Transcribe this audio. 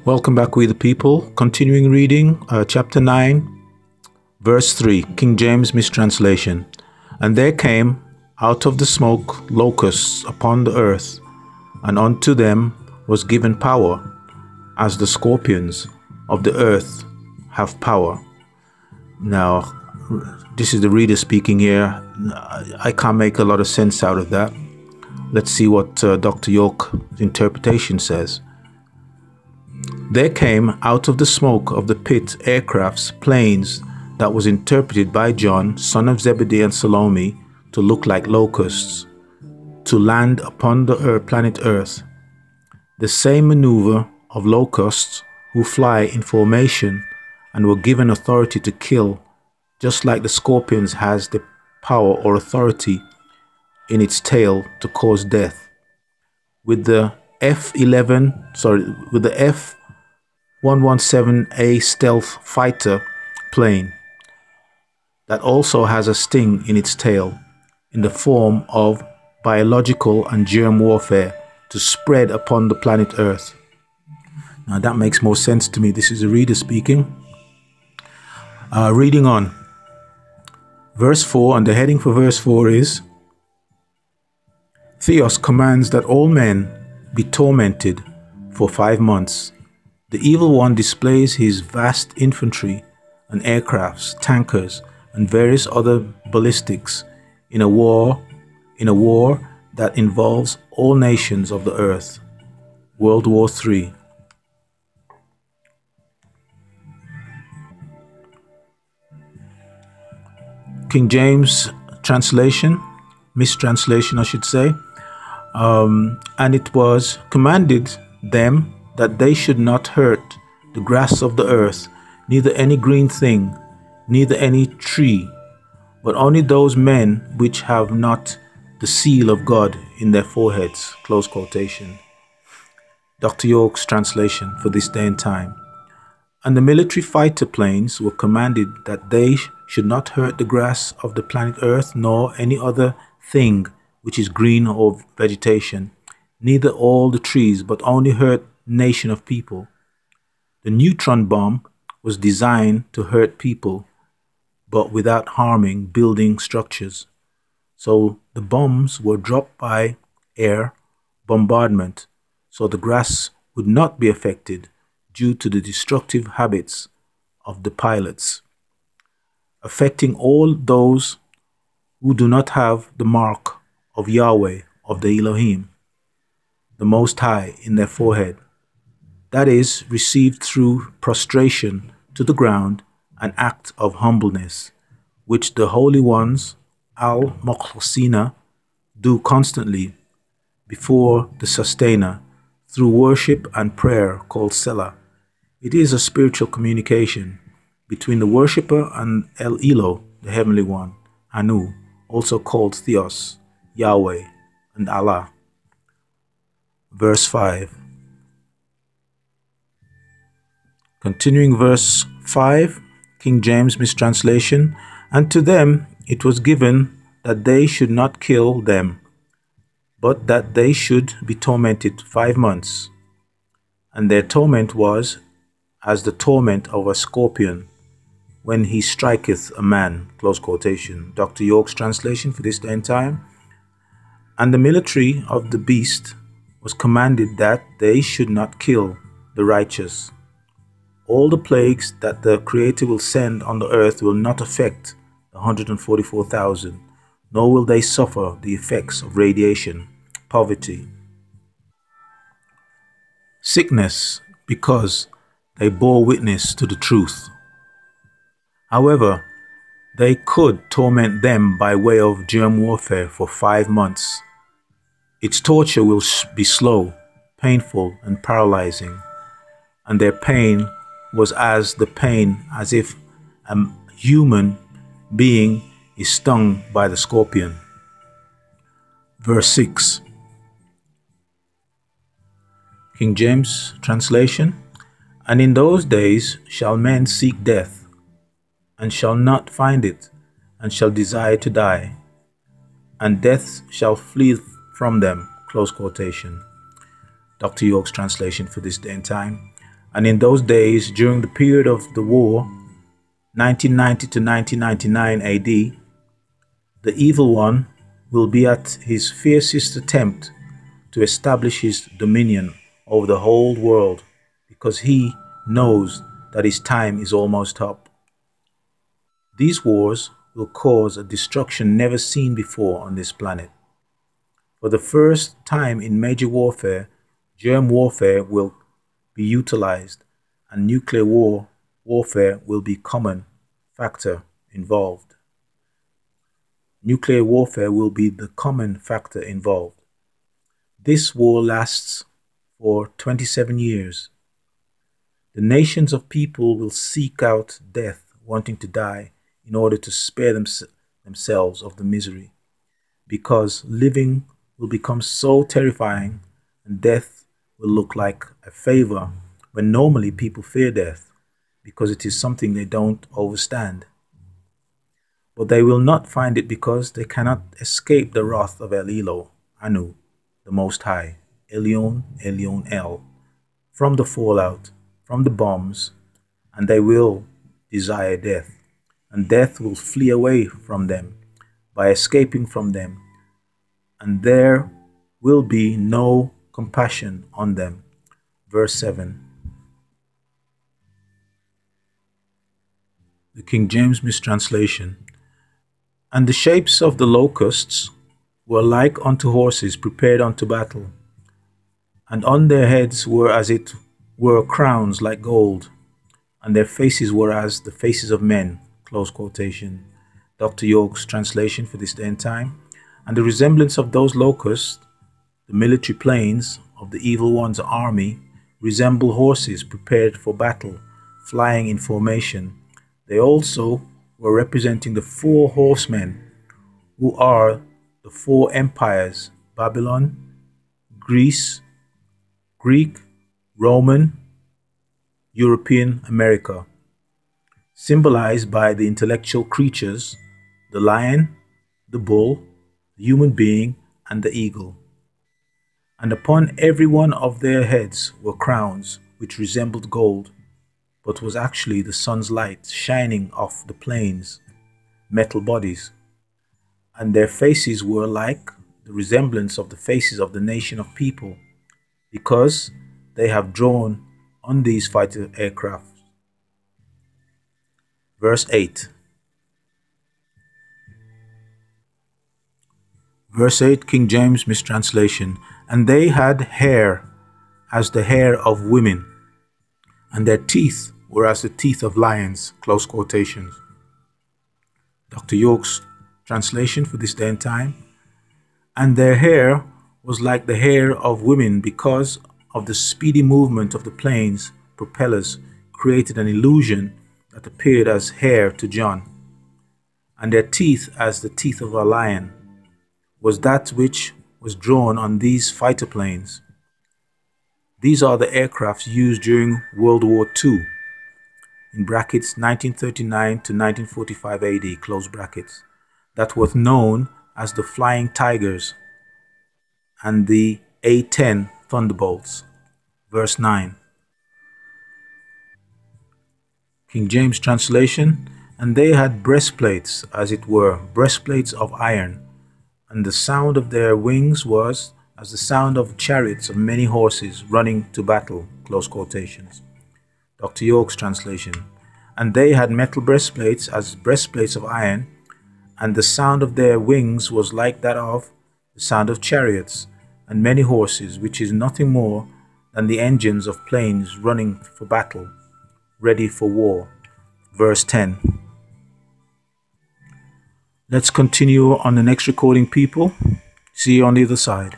Welcome back, we the people. Continuing reading, chapter 9, verse 3, King James mistranslation. And there came out of the smoke locusts upon the earth, and unto them was given power, as the scorpions of the earth have power. Now, this is the reader speaking here. I can't make a lot of sense out of that. Let's see what Dr. York's interpretation says. There came out of the smoke of the pit aircrafts, planes, that was interpreted by John, son of Zebedee and Salome, to look like locusts, to land upon the planet Earth. The same maneuver of locusts who fly in formation and were given authority to kill, just like the scorpions has the power or authority in its tail to cause death. With the F-117A stealth fighter plane that also has a sting in its tail in the form of biological and germ warfare to spread upon the planet Earth. Now that makes more sense to me. This is a reader speaking. Reading on. Verse 4, and the heading for verse 4 is Theos commands that all men be tormented for 5 months. The evil one displays his vast infantry and aircrafts, tankers, and various other ballistics in a war that involves all nations of the earth. World War III. King James translation, mistranslation I should say, and it was commanded them that they should not hurt the grass of the earth, neither any green thing, neither any tree, but only those men which have not the seal of God in their foreheads. Close quotation. Dr. York's translation for this day and time. And the military fighter planes were commanded that they should not hurt the grass of the planet Earth, nor any other thing which is green or vegetation, neither all the trees, but only hurt nation of people. The neutron bomb was designed to hurt people, but without harming building structures. So the bombs were dropped by air bombardment, so the grass would not be affected due to the destructive habits of the pilots, affecting all those who do not have the mark of Yahweh, of the Elohim, the Most High, in their forehead. That is, received through prostration to the ground, an act of humbleness, which the holy ones, al-Mukhlasina, do constantly before the Sustainer, through worship and prayer called Selah. It is a spiritual communication between the worshipper and El Elo, the Heavenly One, Anu, also called Theos, Yahweh, and Allah. Verse 5. Continuing verse 5, King James mistranslation. And to them it was given that they should not kill them, but that they should be tormented 5 months. And their torment was as the torment of a scorpion when he striketh a man. Close quotation. Dr. York's translation for this day and time. And the military of the beast was commanded that they should not kill the righteous. All the plagues that the Creator will send on the earth will not affect the 144,000, nor will they suffer the effects of radiation, poverty, sickness, because they bore witness to the truth. However, they could torment them by way of germ warfare for 5 months. Its torture will be slow, painful, and paralyzing, and their pain was as if a human being is stung by the scorpion. Verse 6. King James translation. And in those days shall men seek death, and shall not find it, and shall desire to die, and death shall flee from them. Close quotation. Dr. York's translation for this day and time. And in those days, during the period of the war, 1990 to 1999 AD, the evil one will be at his fiercest attempt to establish his dominion over the whole world, because he knows that his time is almost up. These wars will cause a destruction never seen before on this planet. For the first time in major warfare, germ warfare will be utilized, and nuclear warfare will be common factor involved. Nuclear warfare will be the common factor involved. This war lasts for 27 years. The nations of people will seek out death, wanting to die, in order to spare themselves of the misery, because living will become so terrifying, and death will look like a favor when normally people fear death, because it is something they don't understand. But they will not find it, because they cannot escape the wrath of El, Anu, the Most High, Elyon, Elyon El, from the fallout, from the bombs, and they will desire death, and death will flee away from them by escaping from them, and there will be no compassion on them. Verse 7. The King James mistranslation. And the shapes of the locusts were like unto horses prepared unto battle, and on their heads were as it were crowns like gold, and their faces were as the faces of men. Close quotation. Dr. York's translation for this day and time. And the resemblance of those locusts, the military planes of the evil one's army, resemble horses prepared for battle, flying in formation. They also were representing the 4 horsemen, who are the 4 empires: Babylon, Greece, Greek, Roman, European, America, symbolized by the intellectual creatures, the lion, the bull, the human being, and the eagle. And upon every one of their heads were crowns, which resembled gold, but was actually the sun's light shining off the planes, metal bodies. And their faces were like the resemblance of the faces of the nation of people, because they have drawn on these fighter aircraft. Verse 8. Verse 8, King James mistranslation. And they had hair as the hair of women, and their teeth were as the teeth of lions. Close quotations. Dr. York's translation for this day and time. And their hair was like the hair of women, because of the speedy movement of the plane's propellers created an illusion that appeared as hair to John. And their teeth as the teeth of a lion was that which was drawn on these fighter planes. These are the aircrafts used during World War II, in brackets 1939 to 1945 AD, close brackets, that was known as the Flying Tigers and the A-10 Thunderbolts. Verse 9. King James translation. And they had breastplates, as it were, breastplates of iron, and the sound of their wings was as the sound of chariots of many horses running to battle. Close quotations. Dr. York's translation. And they had metal breastplates as breastplates of iron, and the sound of their wings was like that of the sound of chariots and many horses, which is nothing more than the engines of planes running for battle, ready for war. Verse 10. Let's continue on the next recording, people. See you on the other side.